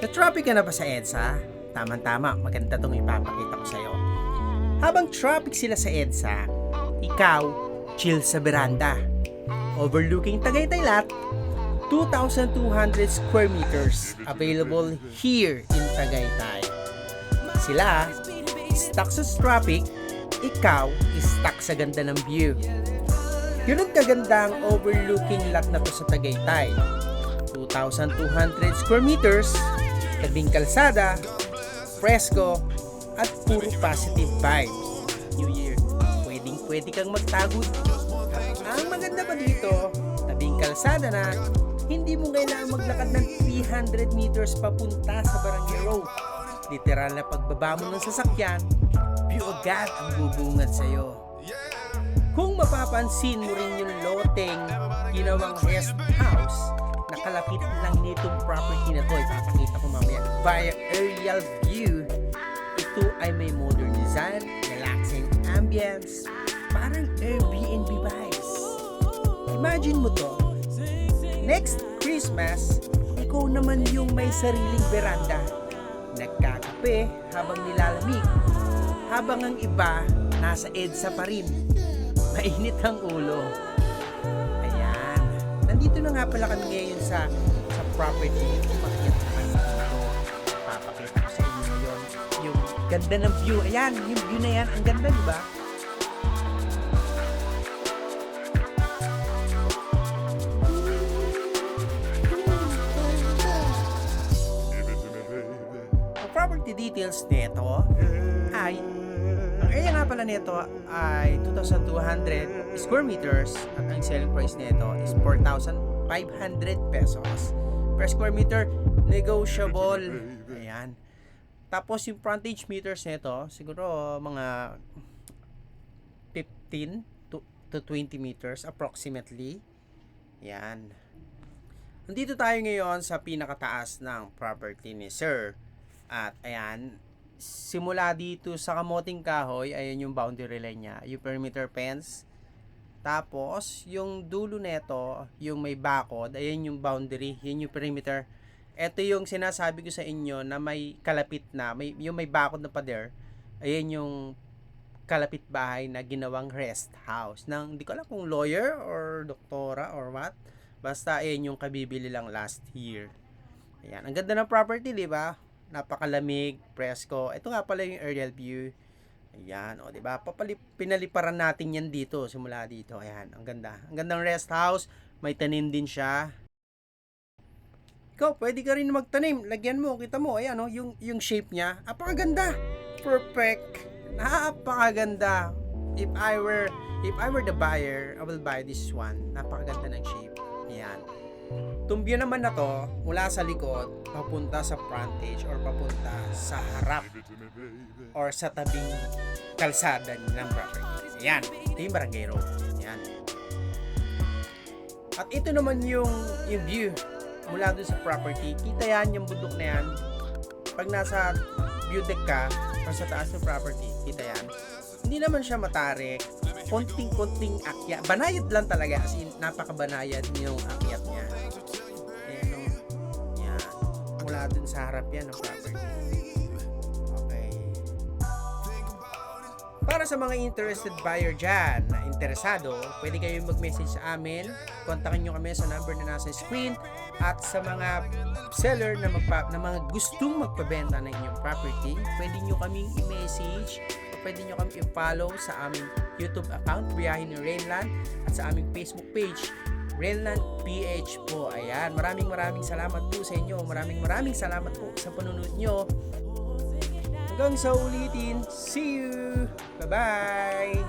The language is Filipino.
Na-traffic ka na ba sa EDSA? Tama-tama, maganda tong ipapakita ko sa'yo. Habang traffic sila sa EDSA, ikaw, chill sa veranda. Overlooking Tagaytay Lot, 2,200 square meters available here in Tagaytay. Sila, stuck sa traffic, ikaw, stuck sa ganda ng view. Yun ang kagandang overlooking lot na to sa Tagaytay. 2,200 square meters, tabing kalsada, presko, at puro positive vibes. New Year, pwede kang magtago. Ang maganda pa dito, tabing kalsada na, hindi mo kailangan maglakad ng 300 meters papunta sa Barangay Road. Literal na pagbaba mo ng sasakyan, view agad ang bubungad sa'yo. Kung mapapansin mo rin yung loteng ginawang rest house, nakalapit lang nitong property na to, ipapakita ko mamaya via aerial view. Ito ay may modern design, relaxing ambience, parang Airbnb vibes. Imagine mo to, next Christmas, ikaw naman yung may sariling veranda, nagkakape habang nilalamig, habang ang iba nasa EDSA pa rin, mainit ang ulo. Ayan, nandito na nga pala kami ngayon sa property. Umakyat na kami dito. Papakita ko sa inyo yun, yung ganda ng view. Ayan, yung view na yan, ang ganda, di ba? Property details nito ay ang area nga pala nito ay 2,200 square meters at ang selling price nito is 4,500 pesos per square meter, negotiable. Ayan. Tapos yung frontage meters nito siguro mga 15 to 20 meters approximately. Ayan. Nandito tayo ngayon sa pinakataas ng property ni Sir. At ayan, simula dito sa kamoting kahoy, ayan yung boundary line niya, yung perimeter fence. Tapos, yung dulo neto, yung may bakod, ayan yung boundary, yun yung perimeter. Ito yung sinasabi ko sa inyo na may kalapit na, yung may bakod na pader, ayan yung kalapit bahay na ginawang rest house. Nang, di ko alam kung lawyer or doktora or what. Basta ayan yung kabibili lang last year. Ayan, ang ganda ng property, di ba? Napakalamig, presko. Ito nga pala yung aerial view. Ayan, o, diba? Pinaliparan natin yan dito, simula dito. Ayan, ang ganda. Ang gandang rest house. May tanim din siya. Ikaw, pwede ka rin magtanim. Lagyan mo, kita mo, ayan, o, yung shape niya. Napakaganda. Perfect. Napakaganda. If I were the buyer, I will buy this one. Napakaganda ng shape. Ayan. Tumbyo naman na to mula sa likod papunta sa frontage or papunta sa harap or sa tabing kalsada ng property. Ayan, ito yung Barangay Road. Ayan. At ito naman yung view mula dun sa property. Kita yan, yung bundok na yan. Pag nasa view deck ka or sa taas ng property, kita yan. Hindi naman siya matarik. Konting akyat. Banayad lang talaga. As in, napakabanayad yung akyat niya. Ayan, o. Yan. Mula dun sa harap yan ng property. Okay. Para sa mga interested buyer dyan na interesado, pwede kayong mag-message sa amin. Kontakin nyo kami sa number na nasa screen. At sa mga seller na mga gustong magpabenta ng inyong property, pwede nyo kaming i-message. Pwede nyo kami i-follow sa aming YouTube account, Biyahe ni Rainland, at sa aming Facebook page, Rainland PH po. Ayan, maraming salamat po sa inyo. Maraming salamat po sa panunod nyo. Hanggang sa ulitin, see you! Bye-bye!